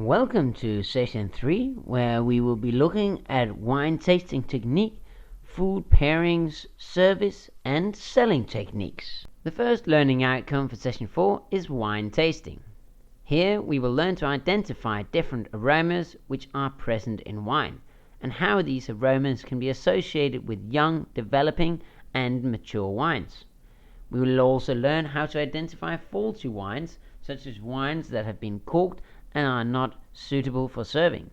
Welcome to session 3, where we will be looking at wine tasting technique, food pairings, service, and selling techniques. The first learning outcome for session 4 is wine tasting. Here we will learn to identify different aromas which are present in wine, and how these aromas can be associated with young, developing, and mature wines. We will also learn how to identify faulty wines, such as wines that have been corked and are not suitable for serving.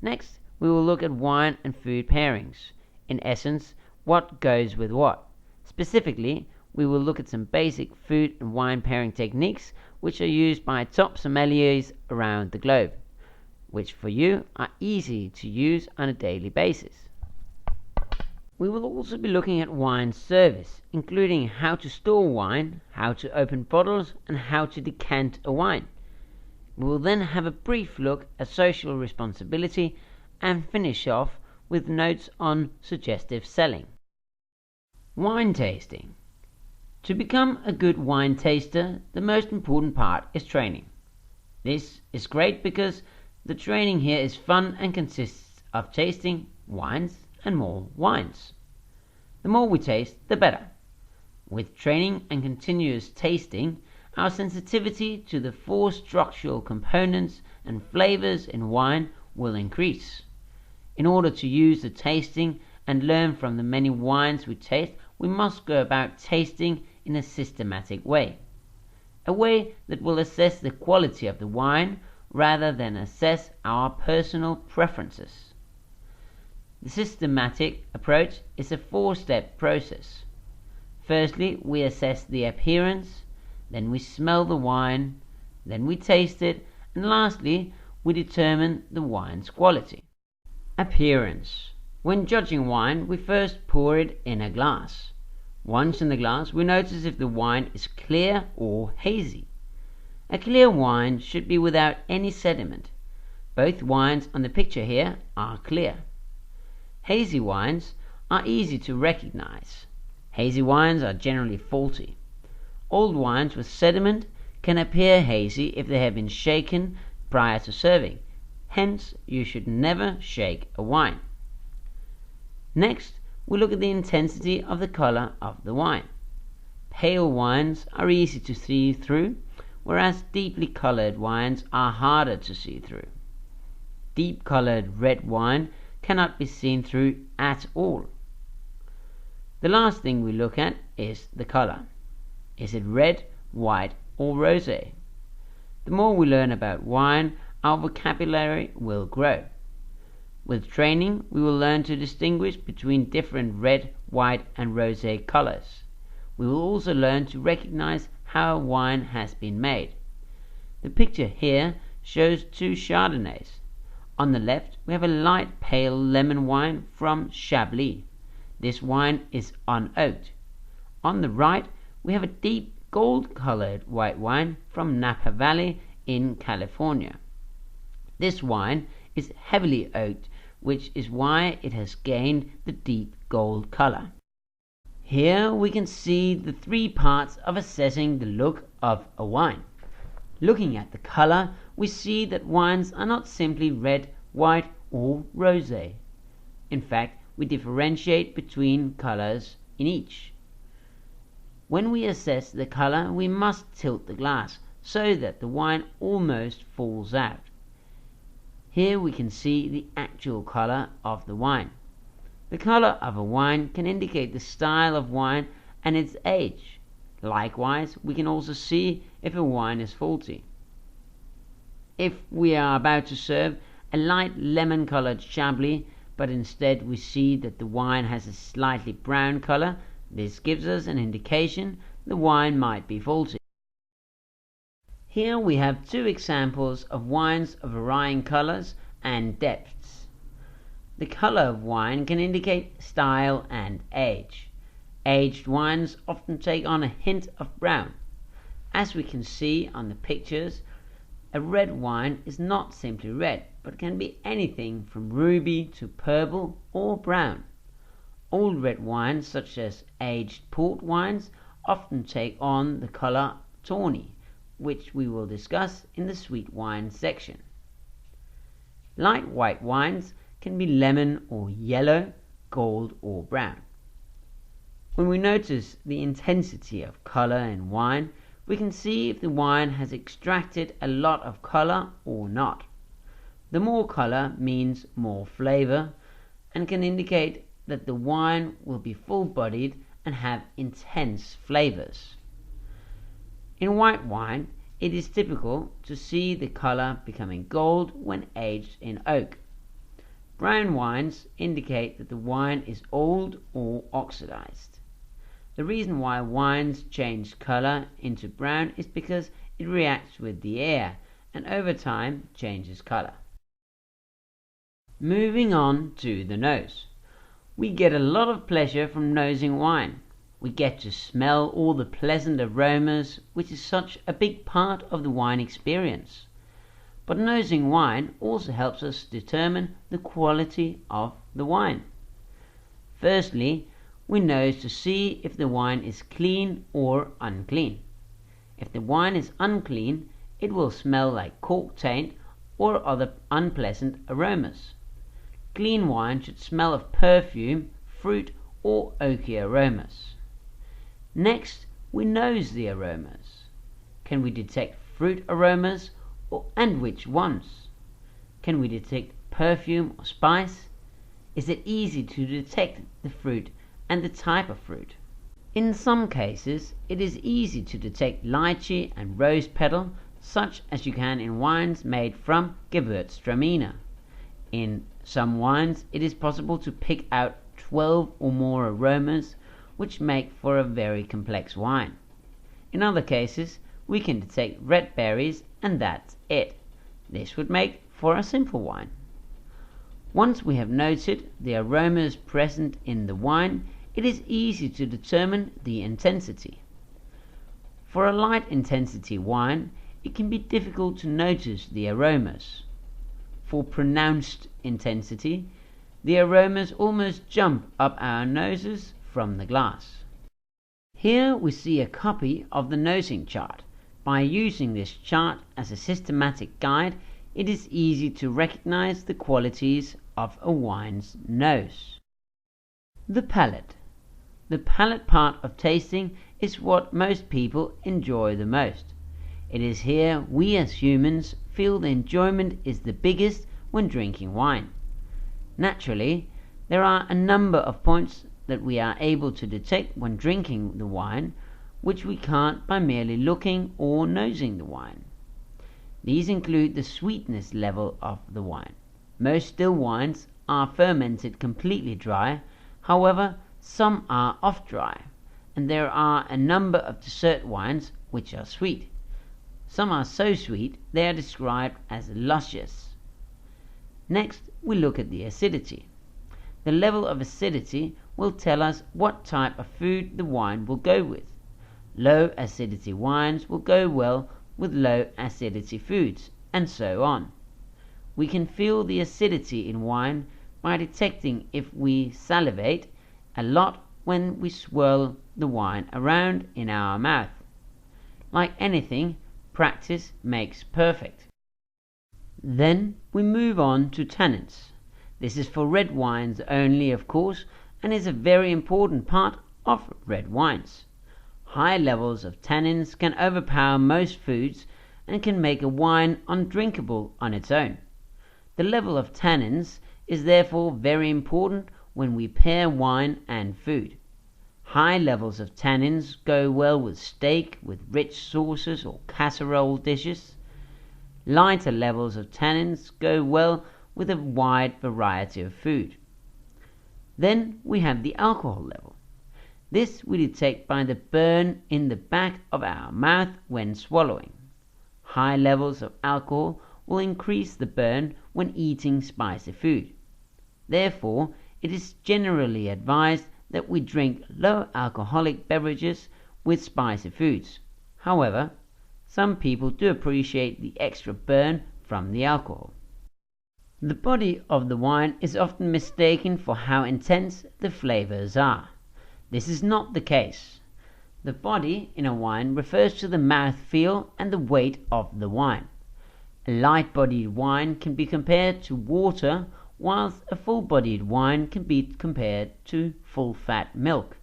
Next, we will look at wine and food pairings. In essence, what goes with what. Specifically, we will look at some basic food and wine pairing techniques which are used by top sommeliers around the globe, which for you are easy to use on a daily basis. We will also be looking at wine service, including how to store wine, how to open bottles, and how to decant a wine. We will then have a brief look at social responsibility and finish off with notes on suggestive selling. Wine tasting. To become a good wine taster, the most important part is training. This is great because the training here is fun and consists of tasting wines and more wines. The more we taste, the better. With training and continuous tasting, our sensitivity to the 4 structural components and flavors in wine will increase. In order to use the tasting and learn from the many wines we taste, we must go about tasting in a systematic way. A way that will assess the quality of the wine rather than assess our personal preferences. The systematic approach is a 4-step process. Firstly, we assess the appearance, then we smell the wine, then we taste it, and lastly, we determine the wine's quality. Appearance. When judging wine, we first pour it in a glass. Once in the glass, we notice if the wine is clear or hazy. A clear wine should be without any sediment. Both wines on the picture here are clear. Hazy wines are easy to recognize. Hazy wines are generally faulty. Old wines with sediment can appear hazy if they have been shaken prior to serving. Hence, you should never shake a wine. Next, we look at the intensity of the color of the wine. Pale wines are easy to see through, whereas deeply colored wines are harder to see through. Deep colored red wine cannot be seen through at all. The last thing we look at is the color. Is it red, white, or rosé? The more we learn about wine, our vocabulary will grow. With training, we will learn to distinguish between different red, white, and rosé colors. We will also learn to recognize how a wine has been made. The picture here shows 2 Chardonnays. On the left, we have a light pale lemon wine from Chablis. This wine is unoaked. On the right, we have a deep gold-colored white wine from Napa Valley in California. This wine is heavily oaked, which is why it has gained the deep gold color. Here we can see the 3 parts of assessing the look of a wine. Looking at the color, we see that wines are not simply red, white, or rosé. In fact, we differentiate between colors in each. When we assess the color, we must tilt the glass so that the wine almost falls out. Here we can see the actual color of the wine. The color of a wine can indicate the style of wine and its age. Likewise, we can also see if a wine is faulty. If we are about to serve a light lemon-colored Chablis, but instead we see that the wine has a slightly brown color, this gives us an indication the wine might be faulty. Here we have 2 examples of wines of varying colors and depths. The color of wine can indicate style and age. Aged wines often take on a hint of brown. As we can see on the pictures, a red wine is not simply red, but can be anything from ruby to purple or brown. Old red wines, such as aged port wines, often take on the color tawny, which we will discuss in the sweet wine section. Light white wines can be lemon or yellow, gold or brown. When we notice the intensity of color in wine, we can see if the wine has extracted a lot of color or not. The more color means more flavor and can indicate that the wine will be full-bodied and have intense flavors. In white wine, it is typical to see the color becoming gold when aged in oak. Brown wines indicate that the wine is old or oxidized. The reason why wines change color into brown is because it reacts with the air and over time changes color. Moving on to the nose. We get a lot of pleasure from nosing wine. We get to smell all the pleasant aromas, which is such a big part of the wine experience. But nosing wine also helps us determine the quality of the wine. Firstly, we nose to see if the wine is clean or unclean. If the wine is unclean, it will smell like cork taint or other unpleasant aromas. Clean wine should smell of perfume, fruit or oaky aromas. Next, we nose the aromas. Can we detect fruit aromas, and which ones? Can we detect perfume or spice? Is it easy to detect the fruit and the type of fruit? In some cases, it is easy to detect lychee and rose petal, such as you can in wines made from Gewürztraminer. In some wines, it is possible to pick out 12 or more aromas, which make for a very complex wine. In other cases, we can detect red berries and that's it. This would make for a simple wine. Once we have noted the aromas present in the wine, it is easy to determine the intensity. For a light intensity wine, it can be difficult to notice the aromas. For pronounced intensity, the aromas almost jump up our noses from the glass. Here we see a copy of the nosing chart. By using this chart as a systematic guide, it is easy to recognize the qualities of a wine's nose. The palate. The palate part of tasting is what most people enjoy the most. It is here we as humans feel the enjoyment is the biggest when drinking wine. Naturally, there are a number of points that we are able to detect when drinking the wine, which we can't by merely looking or nosing the wine. These include the sweetness level of the wine. Most still wines are fermented completely dry, however, some are off dry, and there are a number of dessert wines which are sweet. Some are so sweet they are described as luscious. Next, we look at the acidity. The level of acidity will tell us what type of food the wine will go with. Low acidity wines will go well with low acidity foods, and so on. We can feel the acidity in wine by detecting if we salivate a lot when we swirl the wine around in our mouth. Like anything, practice makes perfect. Then we move on to tannins. This is for red wines only, of course, and is a very important part of red wines. High levels of tannins can overpower most foods and can make a wine undrinkable on its own. The level of tannins is therefore very important when we pair wine and food. High levels of tannins go well with steak, with rich sauces or casserole dishes. Lighter levels of tannins go well with a wide variety of food. Then we have the alcohol level. This we detect by the burn in the back of our mouth when swallowing. High levels of alcohol will increase the burn when eating spicy food. Therefore, it is generally advised that we drink low alcoholic beverages with spicy foods. However, some people do appreciate the extra burn from the alcohol. The body of the wine is often mistaken for how intense the flavors are. This is not the case. The body in a wine refers to the mouthfeel and the weight of the wine. A light-bodied wine can be compared to water, whilst a full-bodied wine can be compared to full-fat milk.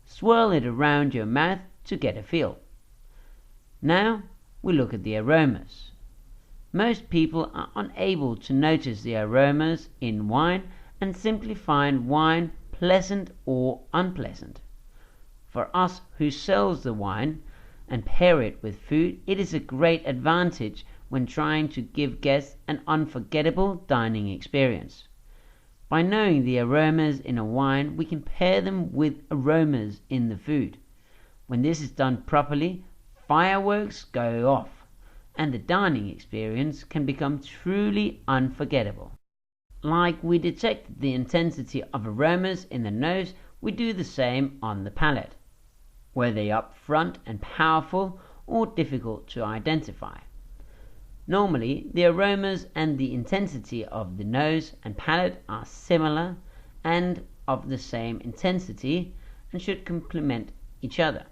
Swirl it around your mouth to get a feel. Now we look at the aromas. Most people are unable to notice the aromas in wine and simply find wine pleasant or unpleasant. For us who sells the wine and pair it with food, it is a great advantage when trying to give guests an unforgettable dining experience. By knowing the aromas in a wine, we can pair them with aromas in the food. When this is done properly, fireworks go off, and the dining experience can become truly unforgettable. Like we detect the intensity of aromas in the nose, we do the same on the palate. Were they upfront and powerful or difficult to identify? Normally, the aromas and the intensity of the nose and palate are similar and of the same intensity and should complement each other.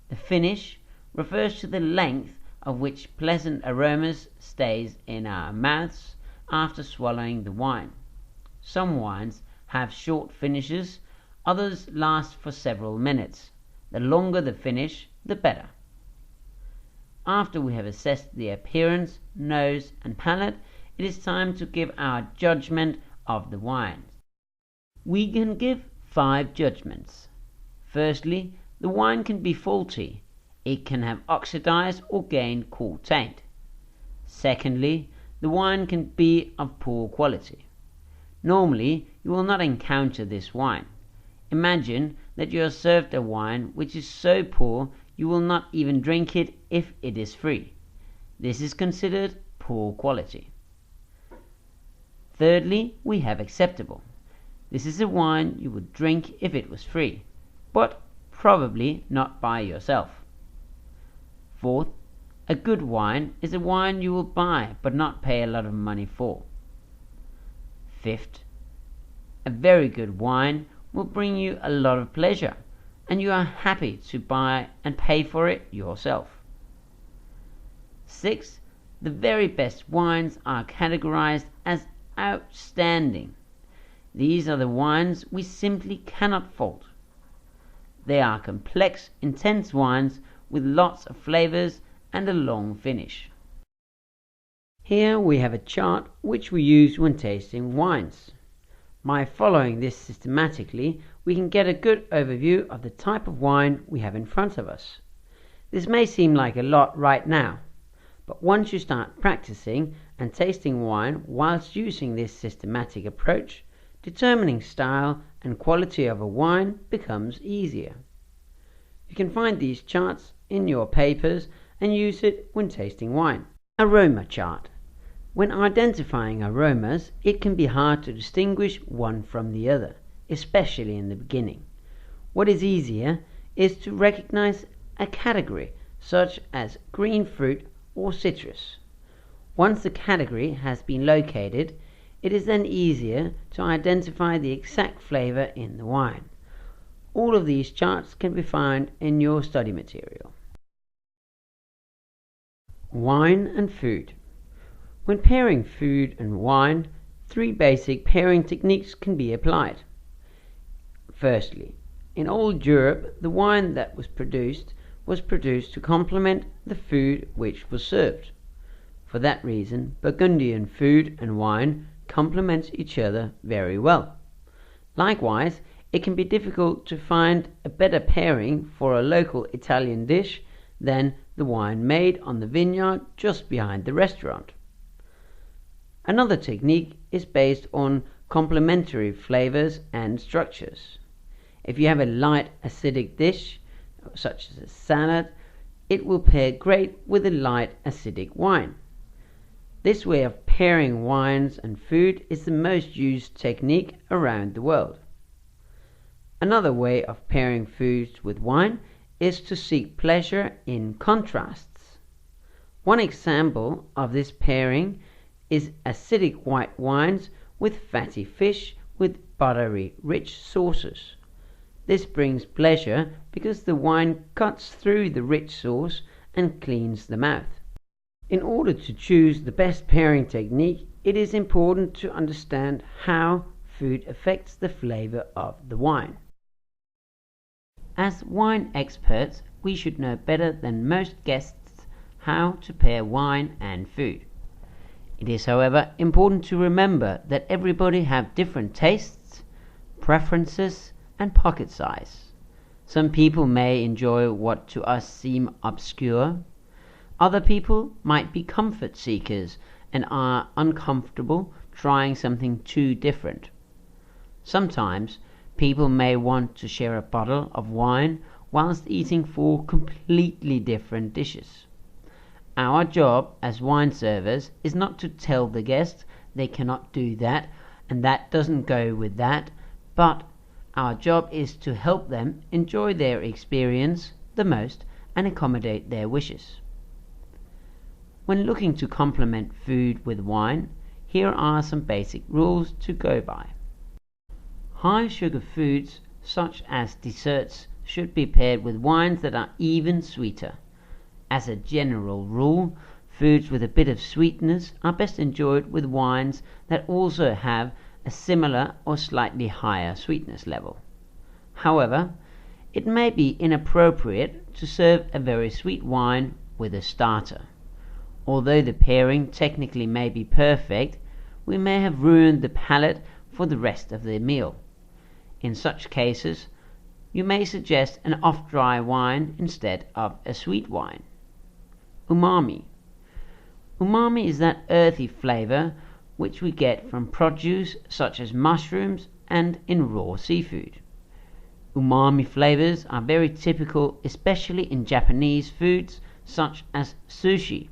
The finish refers to the length of which pleasant aromas stays in our mouths after swallowing the wine. Some wines have short finishes, others last for several minutes. The longer the finish, the better. After we have assessed the appearance, nose, and palate, it is time to give our judgment of the wine. We can give 5 judgments. Firstly, the wine can be faulty. It can have oxidized or gained cool taint. Secondly, the wine can be of poor quality. Normally, you will not encounter this wine. Imagine that you are served a wine which is so poor you will not even drink it if it is free. This is considered poor quality. Thirdly, we have acceptable. This is a wine you would drink if it was free, but probably not by yourself. Fourth, a good wine is a wine you will buy but not pay a lot of money for. Fifth, a very good wine will bring you a lot of pleasure, and you are happy to buy and pay for it yourself. 6. The very best wines are categorized as outstanding. These are the wines we simply cannot fault. They are complex, intense wines with lots of flavors and a long finish. Here we have a chart which we use when tasting wines. By following this systematically, we can get a good overview of the type of wine we have in front of us. This may seem like a lot right now, but once you start practicing and tasting wine whilst using this systematic approach, determining style and quality of a wine becomes easier. You can find these charts in your papers and use it when tasting wine. Aroma chart. When identifying aromas, it can be hard to distinguish one from the other, especially in the beginning. What is easier is to recognize a category, such as green fruit or citrus. Once the category has been located, it is then easier to identify the exact flavor in the wine. All of these charts can be found in your study material. Wine and food. When pairing food and wine, 3 basic pairing techniques can be applied. Firstly, in old Europe, the wine that was produced to complement the food which was served. For that reason, Burgundian food and wine complement each other very well. Likewise, it can be difficult to find a better pairing for a local Italian dish than the wine made on the vineyard just behind the restaurant. Another technique is based on complementary flavors and structures. If you have a light acidic dish, such as a salad, it will pair great with a light acidic wine. This way of pairing wines and food is the most used technique around the world. Another way of pairing foods with wine is to seek pleasure in contrasts. One example of this pairing is acidic white wines with fatty fish with buttery rich sauces. This brings pleasure because the wine cuts through the rich sauce and cleans the mouth. In order to choose the best pairing technique, it is important to understand how food affects the flavor of the wine. As wine experts, we should know better than most guests how to pair wine and food. It is, however, important to remember that everybody have different tastes, preferences, and pocket size. Some people may enjoy what to us seem obscure. Other people might be comfort seekers and are uncomfortable trying something too different. Sometimes people may want to share a bottle of wine whilst eating 4 completely different dishes. Our job as wine servers is not to tell the guests they cannot do that and that doesn't go with that, but our job is to help them enjoy their experience the most and accommodate their wishes. When looking to complement food with wine, here are some basic rules to go by. High sugar foods, such as desserts, should be paired with wines that are even sweeter. As a general rule, foods with a bit of sweetness are best enjoyed with wines that also have a similar or slightly higher sweetness level. However, it may be inappropriate to serve a very sweet wine with a starter. Although the pairing technically may be perfect, we may have ruined the palate for the rest of the meal. In such cases, you may suggest an off-dry wine instead of a sweet wine. Umami. Umami is that earthy flavor which we get from produce such as mushrooms and in raw seafood. Umami flavors are very typical, especially in Japanese foods such as sushi.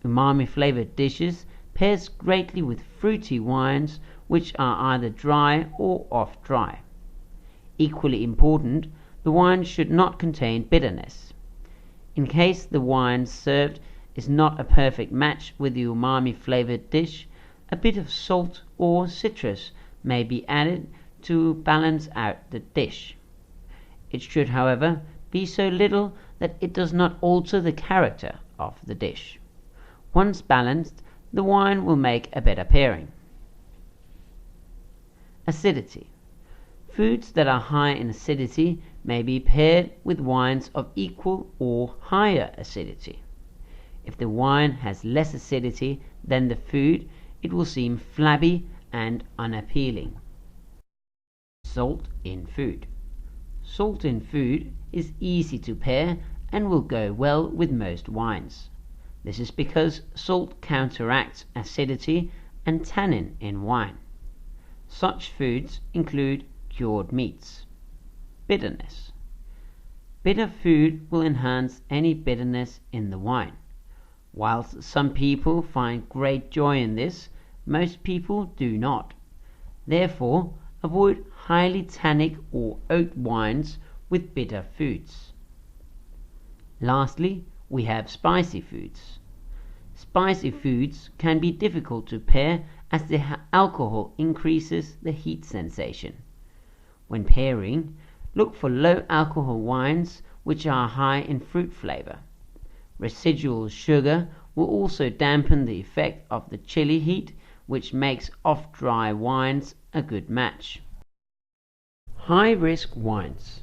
Umami flavored dishes pairs greatly with fruity wines which are either dry or off-dry. Equally important, the wine should not contain bitterness. In case the wine served is not a perfect match with the umami flavored dish, a bit of salt or citrus may be added to balance out the dish. It should, however, be so little that it does not alter the character of the dish. Once balanced, the wine will make a better pairing. Acidity. Foods that are high in acidity may be paired with wines of equal or higher acidity. If the wine has less acidity than the food, it will seem flabby and unappealing. Salt in food. Salt in food is easy to pair and will go well with most wines. This is because salt counteracts acidity and tannin in wine. Such foods include cured meats. Bitterness. Bitter food will enhance any bitterness in the wine. Whilst some people find great joy in this, most people do not. Therefore, avoid highly tannic or oat wines with bitter foods. Lastly, we have spicy foods. Spicy foods can be difficult to pair as the alcohol increases the heat sensation. When pairing, look for low alcohol wines which are high in fruit flavor. Residual sugar will also dampen the effect of the chili heat, which makes off-dry wines a good match. High-risk wines.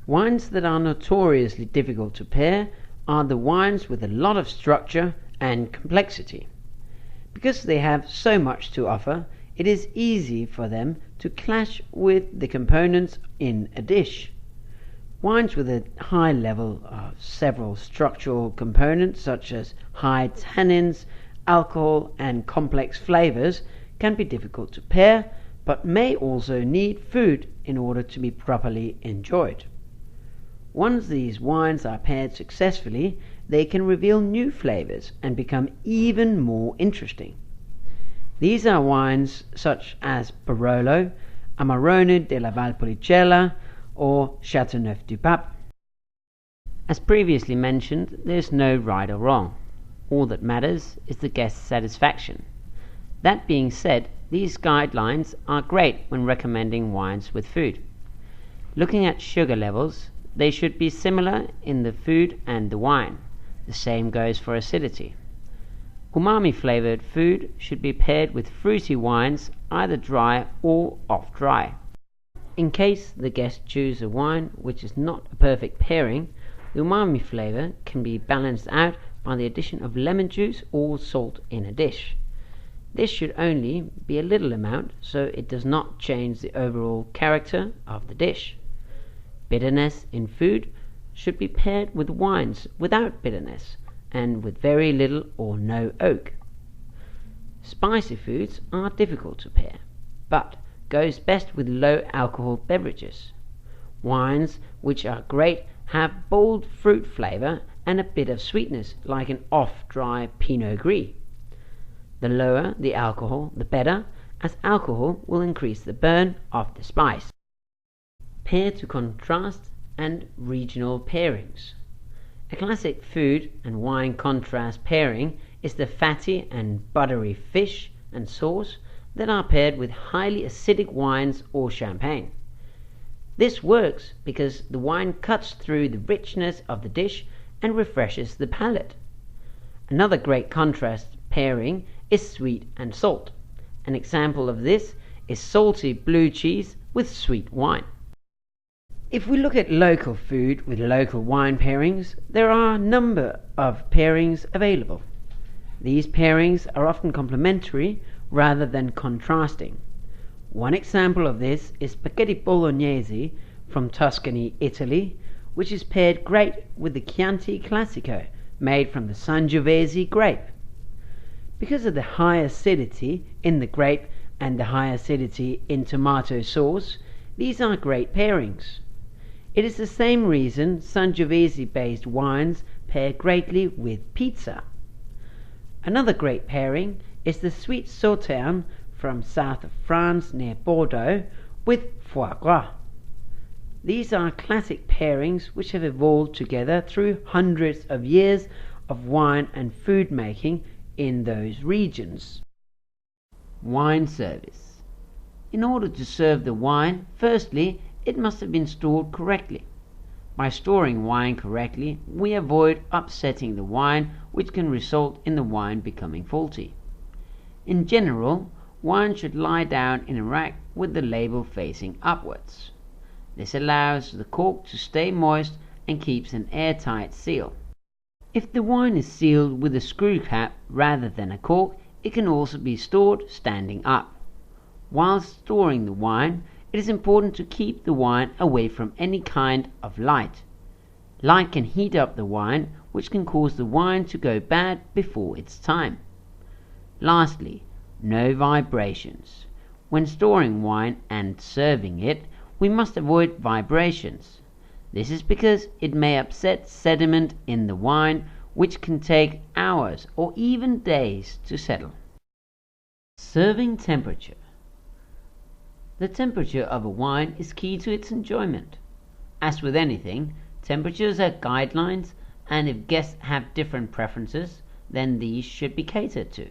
Wines that are notoriously difficult to pair are the wines with a lot of structure and complexity. Because they have so much to offer, it is easy for them to clash with the components in a dish. Wines with a high level of several structural components such as high tannins, alcohol and complex flavors can be difficult to pair, but may also need food in order to be properly enjoyed. Once these wines are paired successfully, they can reveal new flavors and become even more interesting. These are wines such as Barolo, Amarone della Valpolicella, or Châteauneuf-du-Pape. As previously mentioned, there's no right or wrong. All that matters is the guest's satisfaction. That being said, these guidelines are great when recommending wines with food. Looking at sugar levels, they should be similar in the food and the wine. The same goes for acidity. Umami flavored food should be paired with fruity wines, either dry or off dry. In case the guest choose a wine which is not a perfect pairing, the umami flavor can be balanced out by the addition of lemon juice or salt in a dish. This should only be a little amount, so it does not change the overall character of the dish. Bitterness in food should be paired with wines without bitterness and with very little or no oak. Spicy foods are difficult to pair, but goes best with low alcohol beverages. Wines which are great have bold fruit flavor and a bit of sweetness, like an off-dry Pinot Gris. The lower the alcohol, the better, as alcohol will increase the burn of the spice. Pair to contrast and regional pairings. A classic food and wine contrast pairing is the fatty and buttery fish and sauce that are paired with highly acidic wines or champagne. This works because the wine cuts through the richness of the dish and refreshes the palate. Another great contrast pairing is sweet and salt. An example of this is salty blue cheese with sweet wine. If we look at local food with local wine pairings, there are a number of pairings available. These pairings are often complementary rather than contrasting. One example of this is spaghetti bolognese from Tuscany, Italy, which is paired great with the Chianti Classico, made from the Sangiovese grape. Because of the high acidity in the grape and the high acidity in tomato sauce, these are great pairings. It is the same reason Sangiovese-based wines pair greatly with pizza. Another great pairing is the sweet sauterne from south of France near Bordeaux with foie gras. These are classic pairings which have evolved together through hundreds of years of wine and food making in those regions. Wine service. In order to serve the wine, firstly, it must have been stored correctly. By storing wine correctly, we avoid upsetting the wine, which can result in the wine becoming faulty. In general, wine should lie down in a rack with the label facing upwards. This allows the cork to stay moist and keeps an airtight seal. If the wine is sealed with a screw cap rather than a cork, it can also be stored standing up. While storing the wine, it is important to keep the wine away from any kind of light. Light can heat up the wine, which can cause the wine to go bad before its time. Lastly, no vibrations. When storing wine and serving it, we must avoid vibrations. This is because it may upset sediment in the wine, which can take hours or even days to settle. Serving temperature. The temperature of a wine is key to its enjoyment. As with anything, temperatures are guidelines, and if guests have different preferences, then these should be catered to.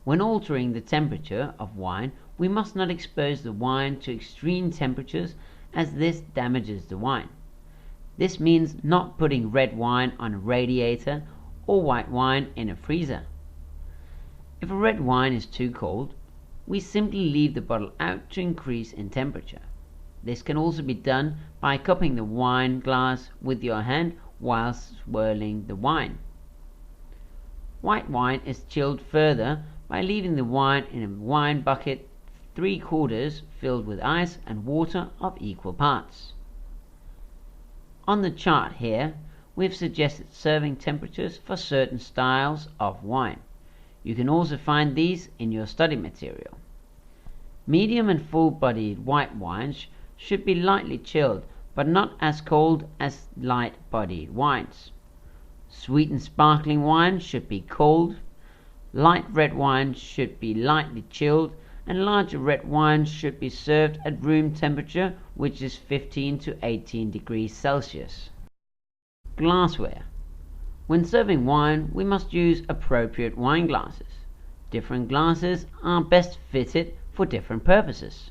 When altering the temperature of wine, we must not expose the wine to extreme temperatures, as this damages the wine. This means not putting red wine on a radiator or white wine in a freezer. If a red wine is too cold, we simply leave the bottle out to increase in temperature. This can also be done by cupping the wine glass with your hand whilst swirling the wine. White wine is chilled further by leaving the wine in a wine bucket 3/4 filled with ice and water of equal parts. On the chart here, we have suggested serving temperatures for certain styles of wine. You can also find these in your study material. Medium and full-bodied white wines should be lightly chilled, but not as cold as light-bodied wines. Sweet and sparkling wine should be cold. Light red wine should be lightly chilled, and larger red wines should be served at room temperature, which is 15 to 18 degrees Celsius. Glassware. When serving wine, we must use appropriate wine glasses. Different glasses are best fitted for different purposes.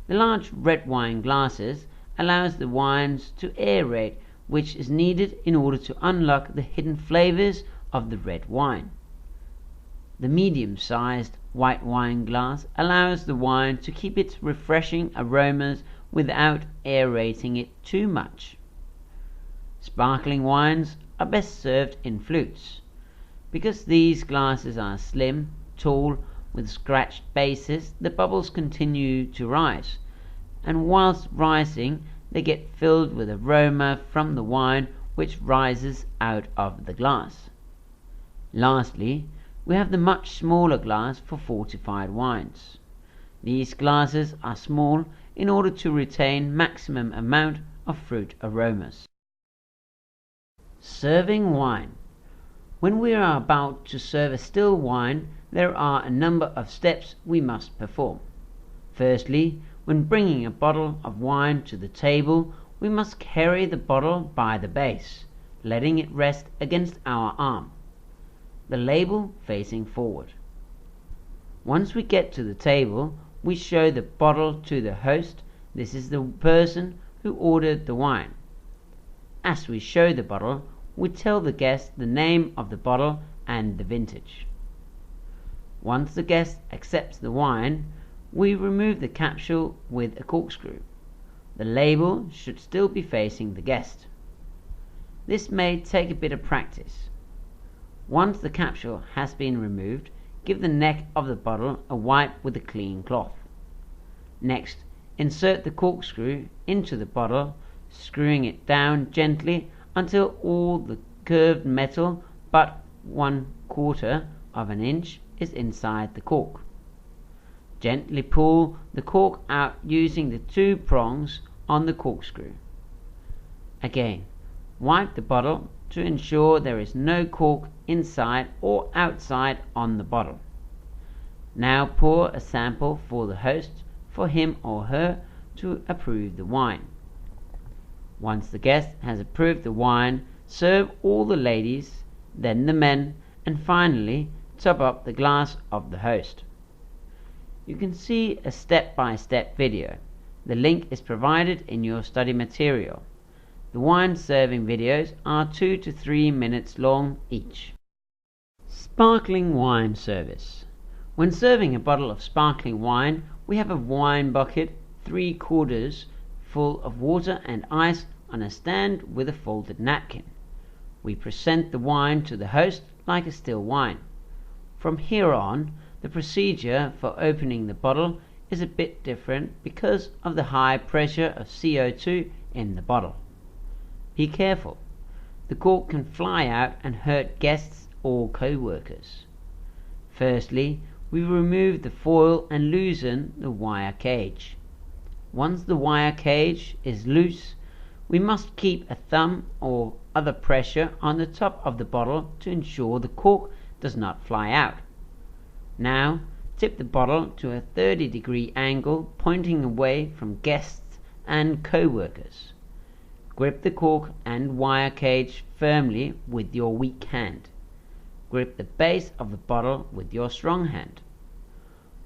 The large red wine glasses allows the wines to aerate, which is needed in order to unlock the hidden flavors of the red wine. The medium-sized white wine glass allows the wine to keep its refreshing aromas without aerating it too much. Sparkling wines are best served in flutes. Because these glasses are slim, tall, with scratched bases, the bubbles continue to rise, and whilst rising they get filled with aroma from the wine which rises out of the glass. Lastly, we have the much smaller glass for fortified wines. These glasses are small in order to retain maximum amount of fruit aromas. Serving wine. When we are about to serve a still wine, there are a number of steps we must perform. Firstly, when bringing a bottle of wine to the table, we must carry the bottle by the base, letting it rest against our arm, the label facing forward. Once we get to the table, we show the bottle to the host. This is the person who ordered the wine. As we show the bottle, we tell the guest the name of the bottle and the vintage. Once the guest accepts the wine, we remove the capsule with a corkscrew. The label should still be facing the guest. This may take a bit of practice. Once the capsule has been removed, give the neck of the bottle a wipe with a clean cloth. Next, insert the corkscrew into the bottle, screwing it down gently until all the curved metal but 1/4 of an inch is inside the cork. Gently pull the cork out using the 2 prongs on the corkscrew. Again, wipe the bottle to ensure there is no cork inside or outside on the bottle. Now pour a sample for the host for him or her to approve the wine. Once the guest has approved the wine, serve all the ladies, then the men, and finally top up the glass of the host. You can see a step-by-step video. The link is provided in your study material. The wine serving videos are 2 to 3 minutes long each. Sparkling wine service. When serving a bottle of sparkling wine, we have a wine bucket 3/4 full of water and ice on a stand with a folded napkin. We present the wine to the host like a still wine. From here on, the procedure for opening the bottle is a bit different because of the high pressure of CO2 in the bottle. Be careful. The cork can fly out and hurt guests or co-workers. Firstly, we remove the foil and loosen the wire cage. Once the wire cage is loose, we must keep a thumb or other pressure on the top of the bottle to ensure the cork does not fly out. Now, tip the bottle to a 30-degree angle pointing away from guests and co-workers. Grip the cork and wire cage firmly with your weak hand. Grip the base of the bottle with your strong hand.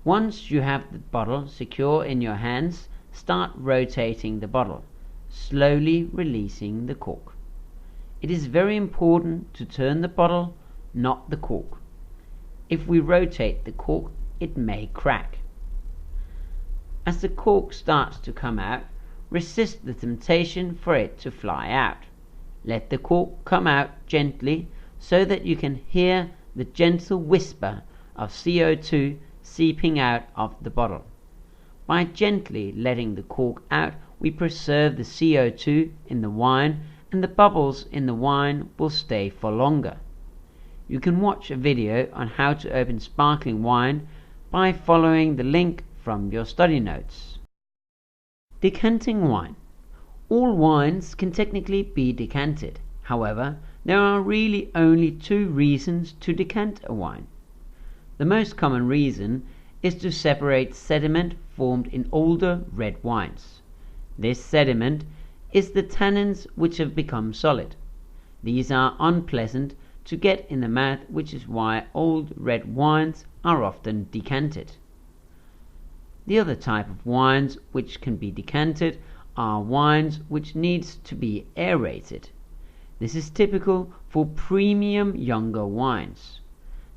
Once you have the bottle secure in your hands, start rotating the bottle, slowly releasing the cork. It is very important to turn the bottle, not the cork. If we rotate the cork, it may crack. As the cork starts to come out, resist the temptation for it to fly out. Let the cork come out gently so that you can hear the gentle whisper of CO2 seeping out of the bottle. By gently letting the cork out, we preserve the CO2 in the wine, and the bubbles in the wine will stay for longer. You can watch a video on how to open sparkling wine by following the link from your study notes. Decanting wine. All wines can technically be decanted. However, there are really only 2 reasons to decant a wine. The most common reason is to separate sediment formed in older red wines. This sediment is the tannins which have become solid. These are unpleasant to get in the mouth, which is why old red wines are often decanted. The other type of wines which can be decanted are wines which needs to be aerated. This is typical for premium younger wines.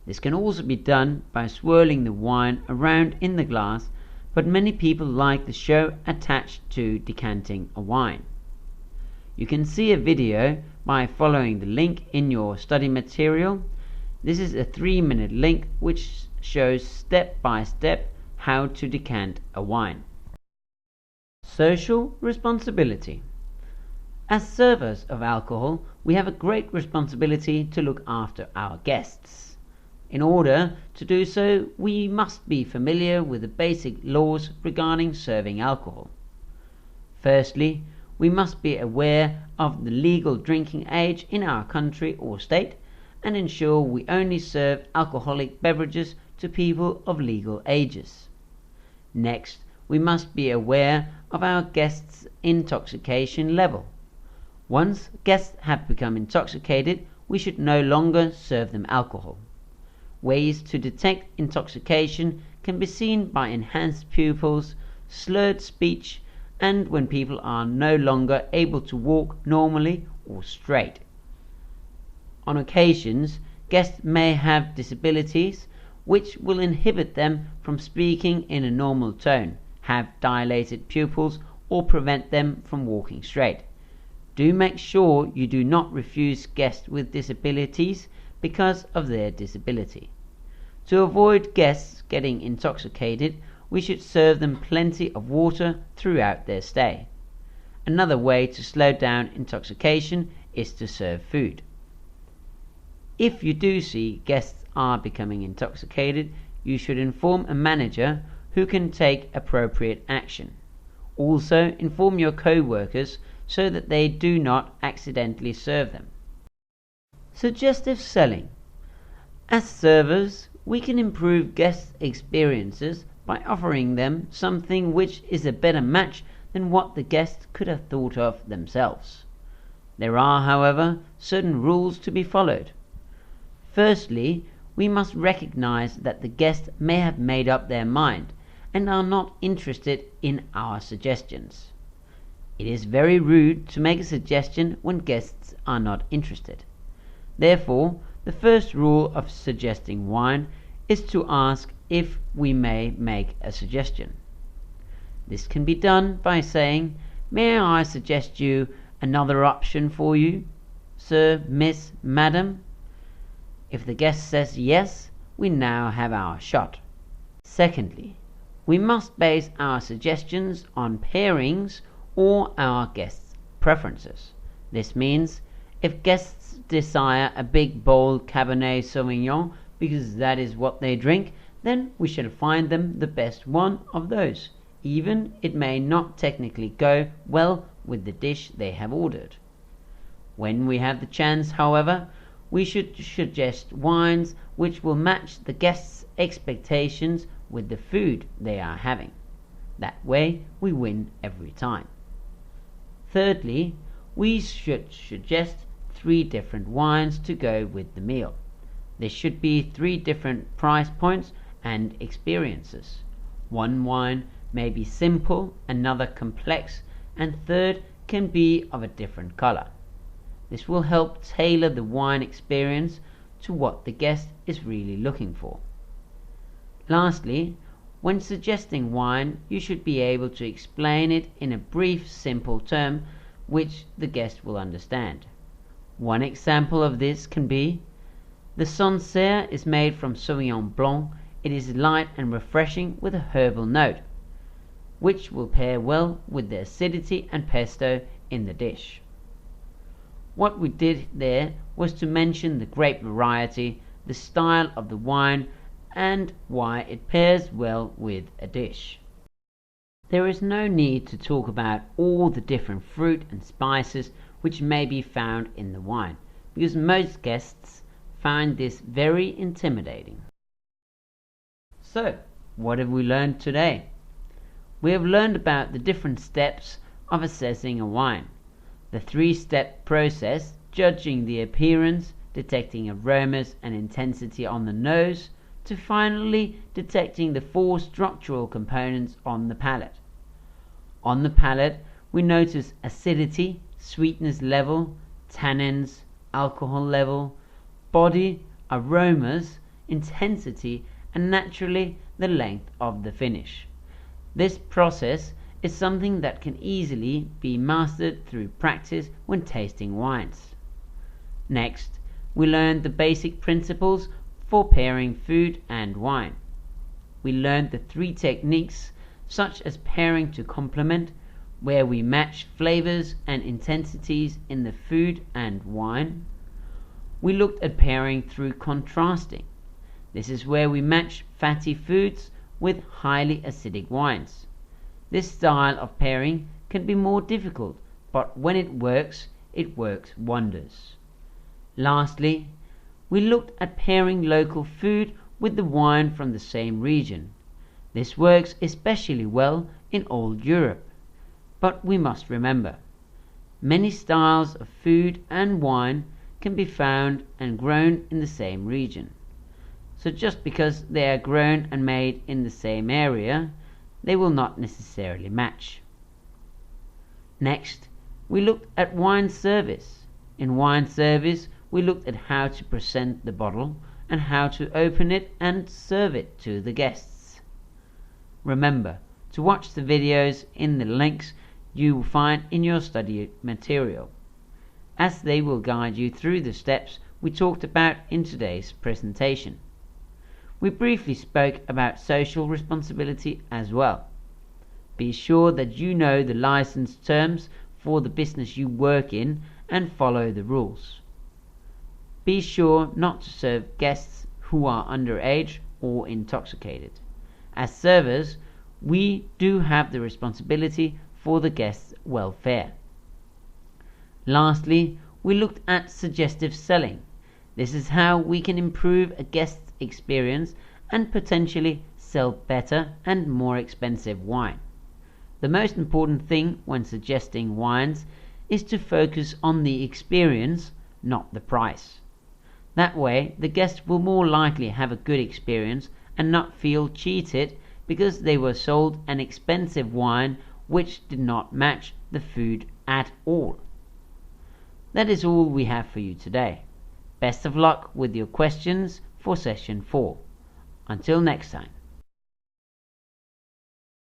This can also be done by swirling the wine around in the glass, but many people like the show attached to decanting a wine. You can see a video by following the link in your study material. This is a 3-minute link which shows step by step how to decant a wine. Social responsibility. As servers of alcohol, we have a great responsibility to look after our guests. In order to do so, we must be familiar with the basic laws regarding serving alcohol. Firstly, we must be aware of the legal drinking age in our country or state and ensure we only serve alcoholic beverages to people of legal ages. Next, we must be aware of our guests' intoxication level. Once guests have become intoxicated, we should no longer serve them alcohol. Ways to detect intoxication can be seen by enhanced pupils, slurred speech, and when people are no longer able to walk normally or straight. On occasions, guests may have disabilities which will inhibit them from speaking in a normal tone, have dilated pupils, or prevent them from walking straight. Do make sure you do not refuse guests with disabilities because of their disability. To avoid guests getting intoxicated, we should serve them plenty of water throughout their stay. Another way to slow down intoxication is to serve food. If you do see guests are becoming intoxicated, you should inform a manager who can take appropriate action. Also, inform your co-workers so that they do not accidentally serve them. Suggestive selling. As servers, we can improve guest experiences by offering them something which is a better match than what the guests could have thought of themselves. There are, however, certain rules to be followed. Firstly, we must recognize that the guests may have made up their mind and are not interested in our suggestions. It is very rude to make a suggestion when guests are not interested. Therefore, the first rule of suggesting wine is to ask if we may make a suggestion. This can be done by saying, "May I suggest you another option for you, sir, miss, madam?" If the guest says yes, we now have our shot. Secondly, we must base our suggestions on pairings or our guests' preferences. This means if guests desire a big bold Cabernet Sauvignon because that is what they drink, then we should find them the best one of those, even it may not technically go well with the dish they have ordered. When we have the chance, however, we should suggest wines which will match the guests' expectations with the food they are having. That way we win every time. Thirdly, we should suggest 3 different wines to go with the meal. There should be 3 different price points and experiences. One wine may be simple, another complex, and third can be of a different color. This will help tailor the wine experience to what the guest is really looking for. Lastly, when suggesting wine, you should be able to explain it in a brief, simple term which the guest will understand. One example of this can be, the Sancerre is made from Sauvignon Blanc. It is light and refreshing with a herbal note, which will pair well with the acidity and pesto in the dish. What we did there was to mention the grape variety, the style of the wine, and why it pairs well with a dish. There is no need to talk about all the different fruit and spices which may be found in the wine, because most guests find this very intimidating. So, what have we learned today? We have learned about the different steps of assessing a wine. The 3-step process, judging the appearance, detecting aromas and intensity on the nose, to finally detecting the 4 structural components on the palate. On the palate, we notice acidity, sweetness level, tannins, alcohol level, body, aromas, intensity, and naturally the length of the finish. This process is something that can easily be mastered through practice when tasting wines. Next, we learned the basic principles for pairing food and wine. We learned the 3 techniques, such as pairing to complement, where we match flavors and intensities in the food and wine. We looked at pairing through contrasting. This is where we match fatty foods with highly acidic wines. This style of pairing can be more difficult, but when it works wonders. Lastly, we looked at pairing local food with the wine from the same region. This works especially well in old Europe. But we must remember, many styles of food and wine can be found and grown in the same region. So just because they are grown and made in the same area, they will not necessarily match. Next, we looked at wine service. In wine service, we looked at how to present the bottle and how to open it and serve it to the guests. Remember to watch the videos in the links you will find in your study material, as they will guide you through the steps we talked about in today's presentation. We briefly spoke about social responsibility as well. Be sure that you know the license terms for the business you work in and follow the rules. Be sure not to serve guests who are underage or intoxicated. As servers, we do have the responsibility for the guests' welfare. Lastly, we looked at suggestive selling. This is how we can improve a guest's experience and potentially sell better and more expensive wine. The most important thing when suggesting wines is to focus on the experience, not the price. That way, the guests will more likely have a good experience and not feel cheated because they were sold an expensive wine which did not match the food at all. That is all we have for you today. Best of luck with your questions for session 4. Until next time.